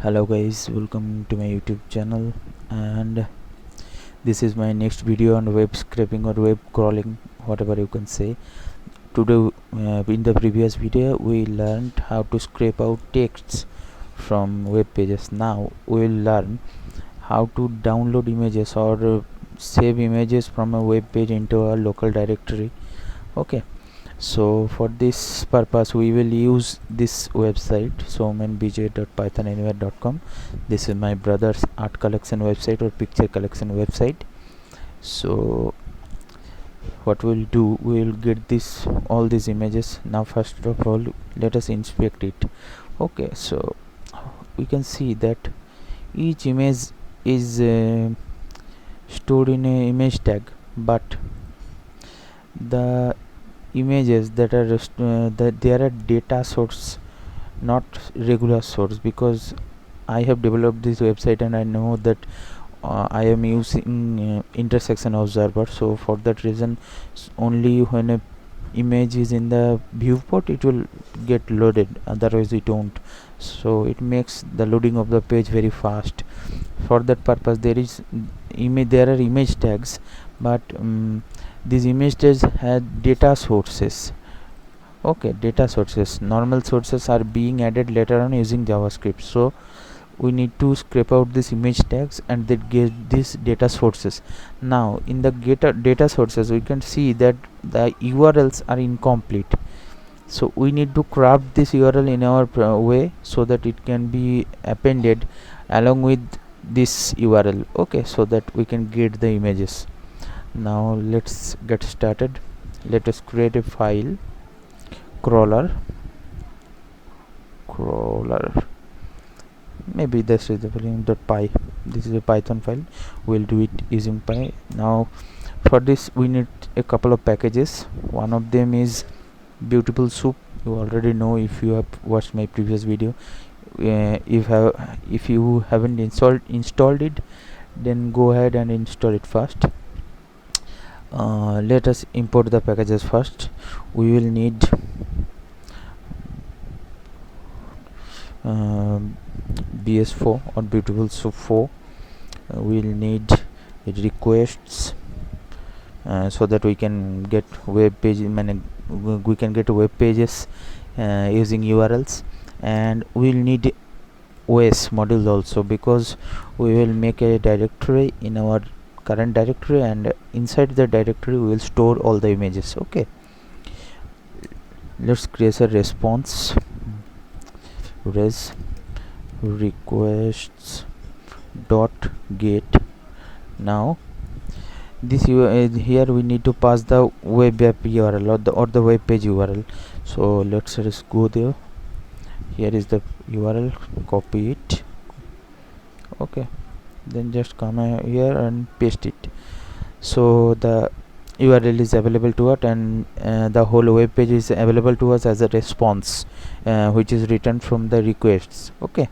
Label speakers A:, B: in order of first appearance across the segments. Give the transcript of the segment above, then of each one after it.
A: Hello guys, welcome to my YouTube channel, and this is my next video on web scraping or web crawling, whatever you can say. Today in the previous video we learned how to scrape out texts from web pages. Now we will learn how to download images or save images from a web page into a local directory. Okay, so for this purpose we will use this website, somanbj.python3.com. This is my brother's art collection website or picture collection website. So what we'll do, we will get all these images. Now first of all, let us inspect it. Okay, so we can see that each image is stored in a image tag, but the images that are that they are a data source, not regular source, because I have developed this website and I know that I am using intersection observer. So for that reason, only when a image is in the viewport it will get loaded, otherwise it won't. So it makes the loading of the page very fast. For that purpose there are image tags, but these image tags had data sources. Okay, data sources, normal sources are being added later on using JavaScript. So we need to scrape out these image tags and then get these data sources. Now in the data sources we can see that the URLs are incomplete, so we need to craft this URL in our way so that it can be appended along with this URL. Okay, so that we can get the images. Now let's get started. Let us create a file, crawler, maybe this is the .py. This is a Python file. We'll do it using py. Now for this we need a couple of packages. One of them is beautiful soup. You already know if you have watched my previous video. If you haven't installed it, then go ahead and install it first. Let us import the packages first. We will need bs4 or beautiful soup 4. We'll need requests so that we can get web page, we can get web pages using URLs, and we'll need OS module also, because we will make a directory in our current directory, and inside the directory we will store all the images. Okay, let's create a response, res requests dot get. Now this here we need to pass the web app URL or the web page URL. So let's just go there. Here is the URL, copy it. Okay, then just come here and paste it. So the URL is available to us, and the whole web page is available to us as a response which is written from the requests. Okay,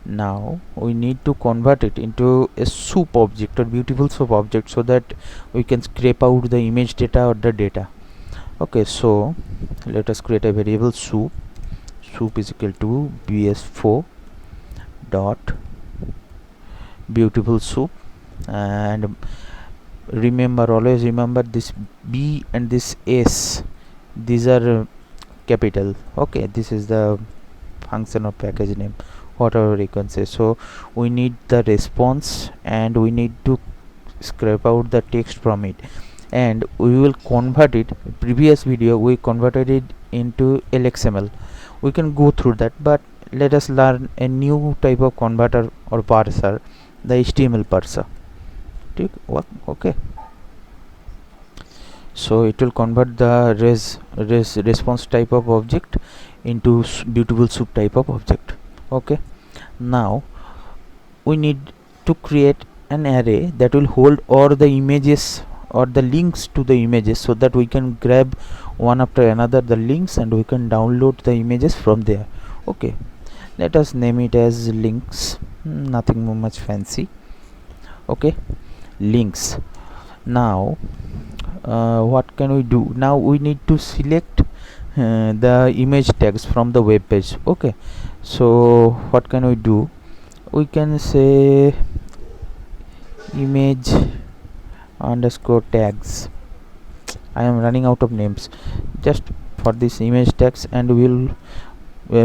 A: now we need to convert it into a soup object or beautiful soup object so that we can scrape out the image data or the data. Okay, so let us create a variable soup is equal to bs4 dot beautiful soup, and always remember this B and this S, these are capital. Okay, this is the function of package name, whatever you can say. So we need the response and we need to scrape out the text from it, and we will convert it. Previous video we converted it into LXML. We can go through that, but let us learn a new type of converter or parser, the HTML parser. Okay, so it will convert the response type of object into beautiful soup type of object. Okay, now we need to create an array that will hold all the images or the links to the images, so that we can grab one after another the links and we can download the images from there. Okay, let us name it as links, nothing much fancy. Okay, links. Now what can we do? Now we need to select the image tags from the web page. Okay, so what can we do? We can say image underscore tags. I am running out of names just for this image tags, and we will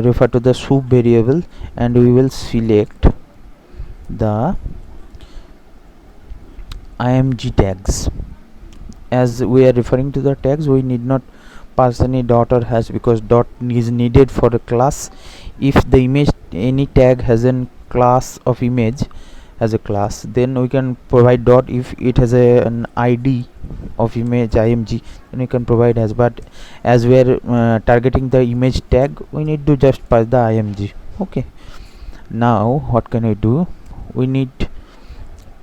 A: refer to the soup variable, and we will select the img tags. As we are referring to the tags, we need not pass any dot or hash, because dot is needed for a class. If the image, any tag has a class of image as a class, then we can provide dot. If it has an id of image img, then we can provide hash. But as we are targeting the image tag, we need to just pass the img. Okay, now what can we do? We need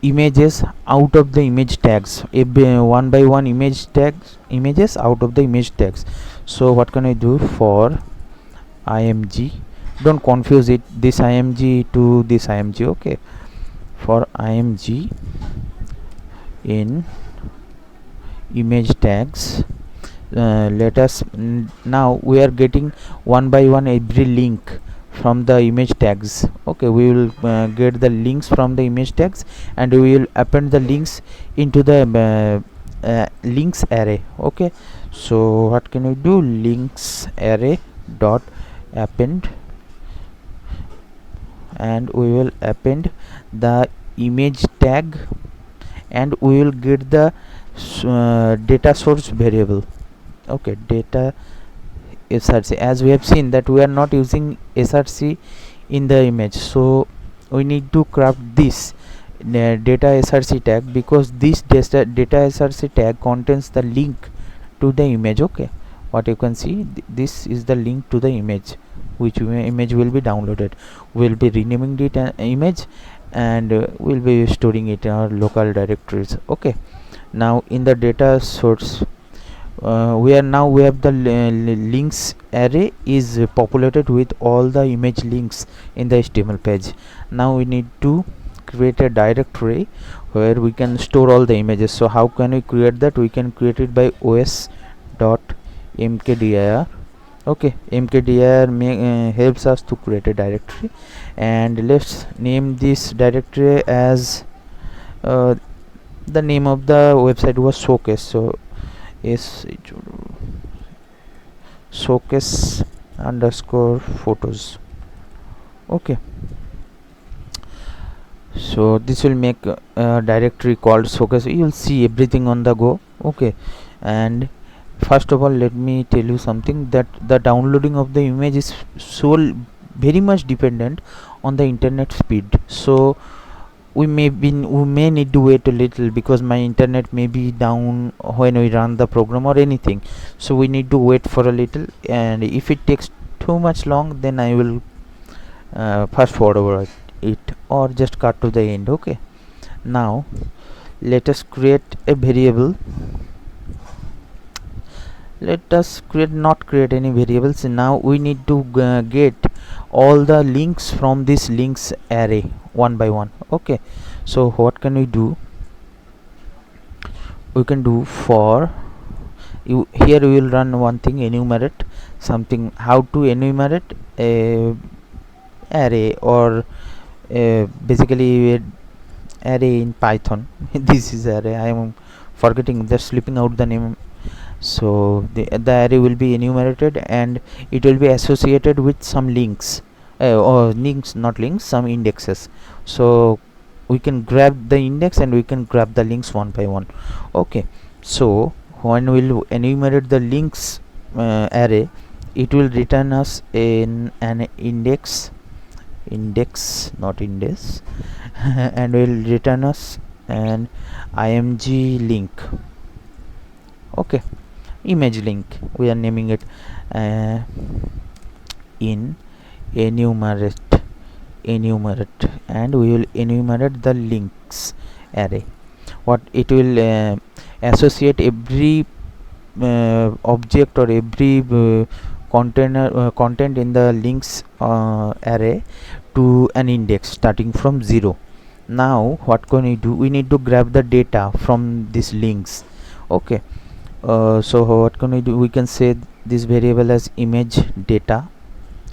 A: images out of the image tags, one by one images out of the image tags. So what can I do? For img, don't confuse it, this img to this img. Okay, for img in image tags, let us now we are getting one by one every link from the image tags. Okay, we will get the links from the image tags, and we will append the links into the links array. Okay, so what can we do? Links array dot append, and we will append the image tag, and we will get the data source variable. Okay, data src. As we have seen that we are not using src in the image, so we need to craft this data src tag, because this data src tag contains the link to the image. Okay, what you can see, this is the link to the image, which image will be downloaded. We'll be renaming it an image, and we'll be storing it in our local directories. Okay, now in the data source, we have the links array is populated with all the image links in the HTML page. Now we need to create a directory where we can store all the images. So how can we create that? We can create it by os.mkdir. Okay, mkdir helps us to create a directory, and let's name this directory as the name of the website was showcase. So is showcase underscore photos. Okay, so this will make a directory called showcase. You will see everything on the go. Okay, and first of all, let me tell you something, that the downloading of the image is so very much dependent on the internet speed. So we may need to wait a little, because my internet may be down when we run the program or anything. So we need to wait for a little, and if it takes too much long, then I will fast forward over it, or just cut to the end. Okay, now let us create a variable. Let us not create any variables. Now we need to get all the links from this links array one by one. Okay, so what can we do? We can do for you here, we will run one thing, enumerate something. How to enumerate a array, or basically array in Python. This is array, I am forgetting, just slipping out the name. So the array will be enumerated, and it will be associated with some links, or links, not links, some indexes. So we can grab the index, and we can grab the links one by one. Okay, so when we'll enumerate the links array, it will return us in an index not index and will return us an img link. Okay, image link, we are naming it in enumerate, and we will enumerate the links array. What it will associate every object, or every content in the links array to an index starting from 0. Now what can we do? We need to grab the data from these links. Okay, so what can we do? We can say this variable as image data.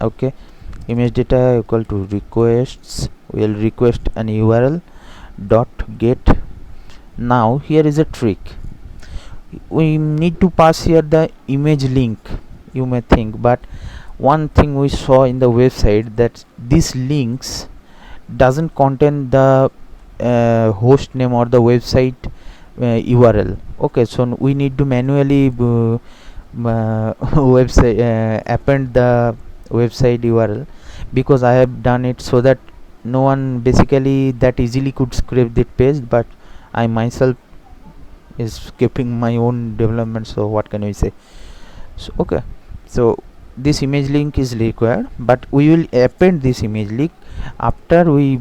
A: Okay, image data equal to requests. We'll request an URL dot get. Now here is a trick. We need to pass here the image link, you may think, but one thing we saw in the website that these links doesn't contain the host name or the website URL. Okay, so we need to manually website append the website URL, because I have done it so that no one basically that easily could scrape that page, but I myself is skipping my own development, so what can we say. So okay, so this image link is required, but we will append this image link after we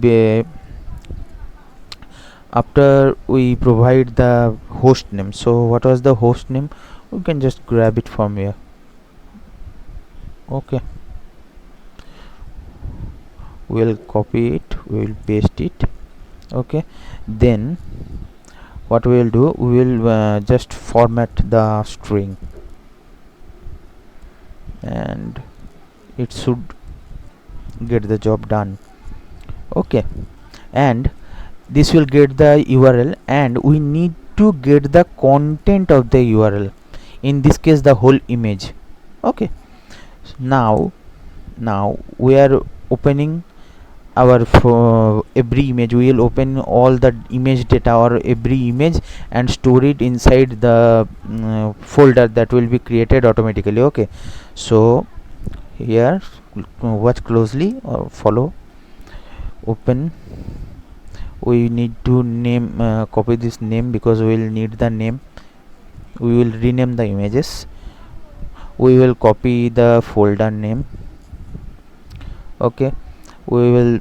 A: provide the host name. So what was the host name? We can just grab it from here. Okay, we'll copy it, we will paste it. Okay, then what we will do, we will just format the string, and it should get the job done. Okay, and this will get the URL, and we need to get the content of the URL, in this case the whole image. Okay, so now we are opening our every image. We will open all the image data or every image and store it inside the folder that will be created automatically. Okay, so here watch closely or follow. Open, we need to name copy this name, because we will need the name. We will rename the images. We will copy the folder name. Okay, we will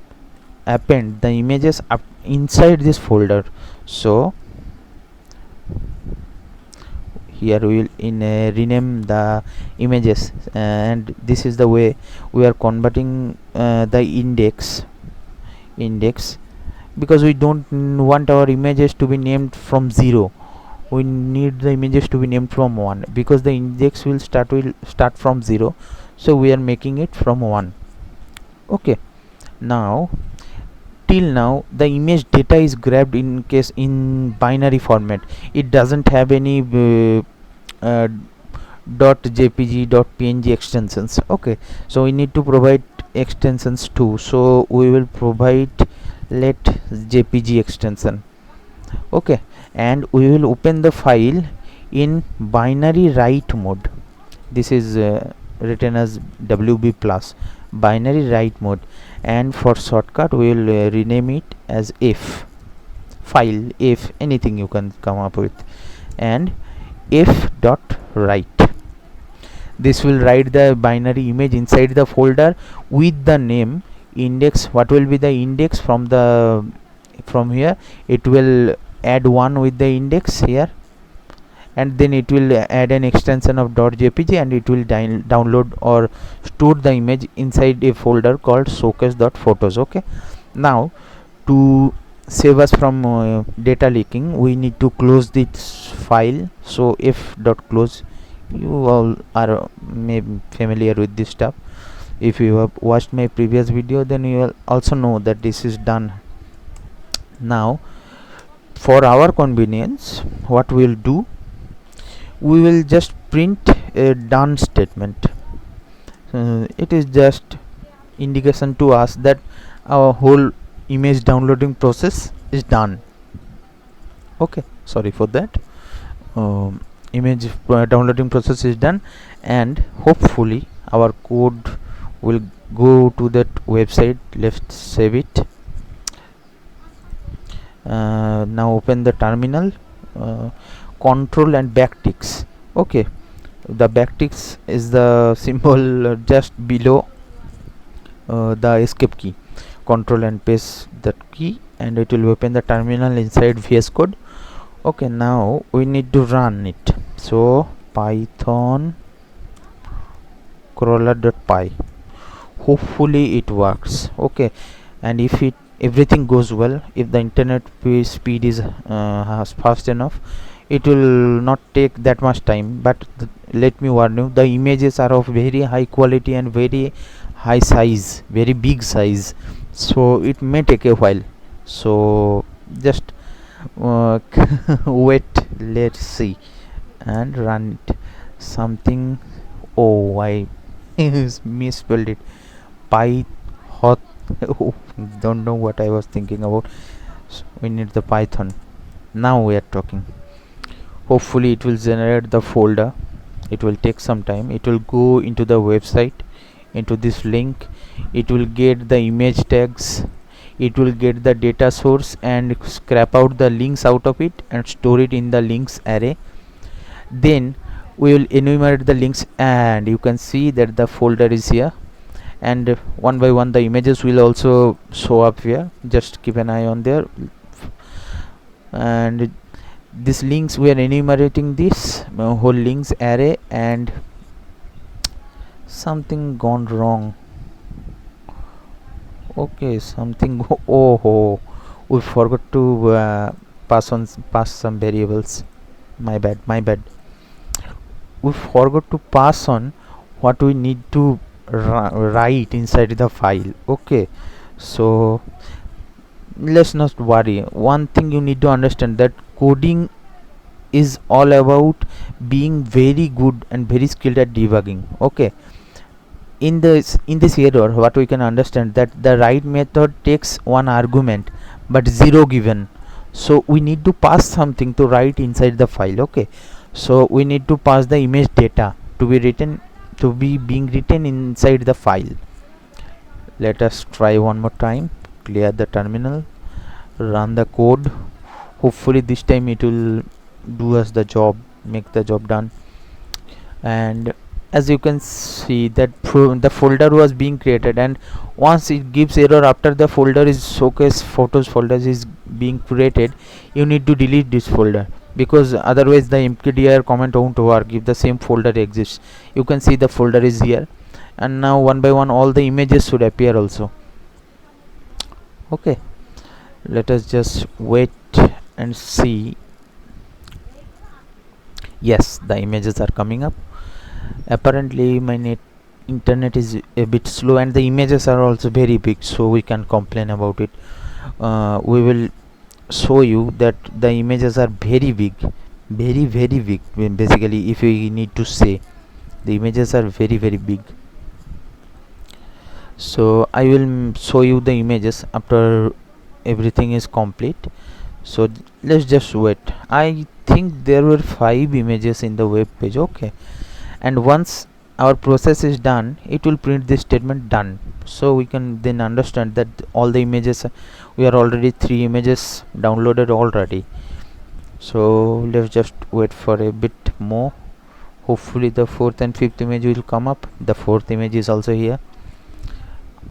A: append the images up inside this folder. So here we will rename the images, and this is the way we are converting the index, because we don't want our images to be named from 0. We need the images to be named from 1, because the index will start from 0, so we are making it from 1. Okay, now till now the image data is grabbed in binary format. It doesn't have any .jpg, .png extensions. Okay, so we need to provide extensions too, so we will provide let jpg extension. Okay, and we will open the file in binary write mode. This is written as wb plus binary write mode, and for shortcut we will rename it as f file, f anything you can come up with, and f dot write. This will write the binary image inside the folder with the name index. What will be the index from here? It will add 1 with the index here, and then it will add an extension of .jpg, and it will download or store the image inside a folder called showcase.photos. Okay, now to save us from data leaking, we need to close this file. So f.close. You all are maybe familiar with this stuff. If you have watched my previous video, then you will also know that this is done. Now for our convenience, what we will do, we will just print a done statement. It is just indication to us that our whole image downloading process is done. Okay, sorry for that. Image downloading process is done, and hopefully our code will go to that website. Let's save it. Now open the terminal, control and backticks. Okay, the backticks is the symbol just below the escape key. Control and paste that key, and it will open the terminal inside VS Code. Okay, now we need to run it. So Python crawler.py. Hopefully it works. Okay, and if everything goes well, if the internet speed is fast enough, it will not take that much time, but let me warn you, the images are of very high quality and very high size, very big size, so it may take a while. So just wait, let's see, and run it. Something, oh, I misspelled it. Python. Oh, don't know what I was thinking about. So we need the Python. Now we are talking. Hopefully it will generate the folder. It will take some time. It will go into the website, into this link. It will get the image tags, it will get the data source and scrap out the links out of it and store it in the links array. Then we will enumerate the links, and you can see that the folder is here, and one by one the images will also show up here. Just keep an eye on there. And these links, we are enumerating this whole links array, and something gone wrong. Okay, something oh, we forgot to pass some variables. My bad. We forgot to pass on what we need to write inside the file. Okay, so let's not worry. One thing you need to understand, that coding is all about being very good and very skilled at debugging. Okay, in this error, what we can understand, that the write method takes one argument but zero given, so we need to pass something to write inside the file. Okay, so we need to pass the image data to be being written inside the file. Let us try one more time. Clear the terminal, run the code. Hopefully this time it will do us the job, make the job done. And as you can see that the folder was being created, and once it gives error after the folder is showcase photos folders is being created, you need to delete this folder, because otherwise the mkdir comment won't work if the same folder exists. You can see the folder is here, and now one by one all the images should appear also. Okay, let us just wait and see. Yes, the images are coming up. Apparently my internet is a bit slow, and the images are also very big, so we can complain about it. We will show you that the images are very big, very big. Basically, if we need to say, the images are very big. So I will show you the images after everything is complete. So let's just wait. I think there were 5 images in the web page. Okay, and once our process is done, it will print this statement done. So we can then understand that all the images, we are already 3 images downloaded already. So let's just wait for a bit more. Hopefully the 4th and 5th image will come up. The 4th image is also here,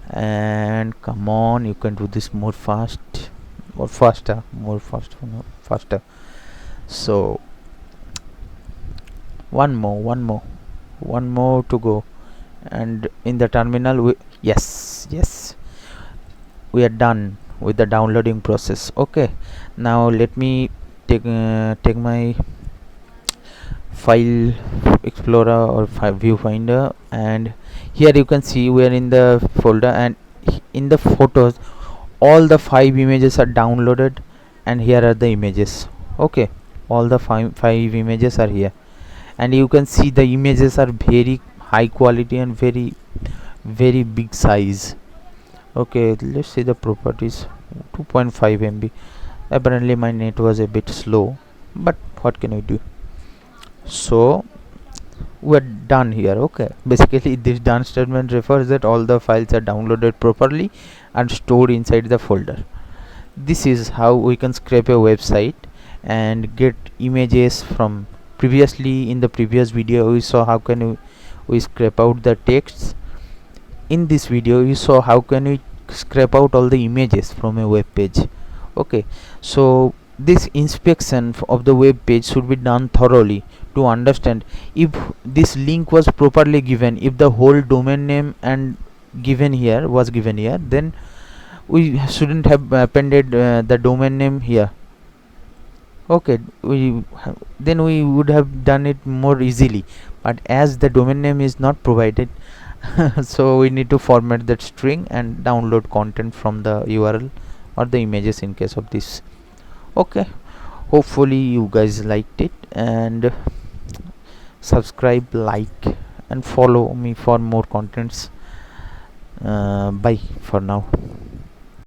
A: and come on, you can do this more faster. So one more to go, and in the terminal yes, we are done with the downloading process. Okay, now let me take my file explorer or viewfinder, and here you can see we are in the folder, and in the photos all the 5 images are downloaded, and here are the images. Okay, all the five images are here, and you can see the images are very high quality and very big size. Okay, let's see the properties. 2.5 MB. Apparently my net was a bit slow, but what can we do? So we're done here. Okay, basically this done statement refers that all the files are downloaded properly and stored inside the folder. This is how we can scrape a website and get images from. Previously, in the previous video, we saw how can we scrape out the texts. In this video you saw how can we scrape out all the images from a web page. Okay, so this inspection of the web page should be done thoroughly to understand if this link was properly given, if the whole domain name and was given here, then we shouldn't have appended the domain name here. Okay, then we would have done it more easily, but as the domain name is not provided, so we need to format that string and download content from the URL or the images in case of this. Okay, hopefully you guys liked it, and subscribe, like, and follow me for more contents. Bye for now.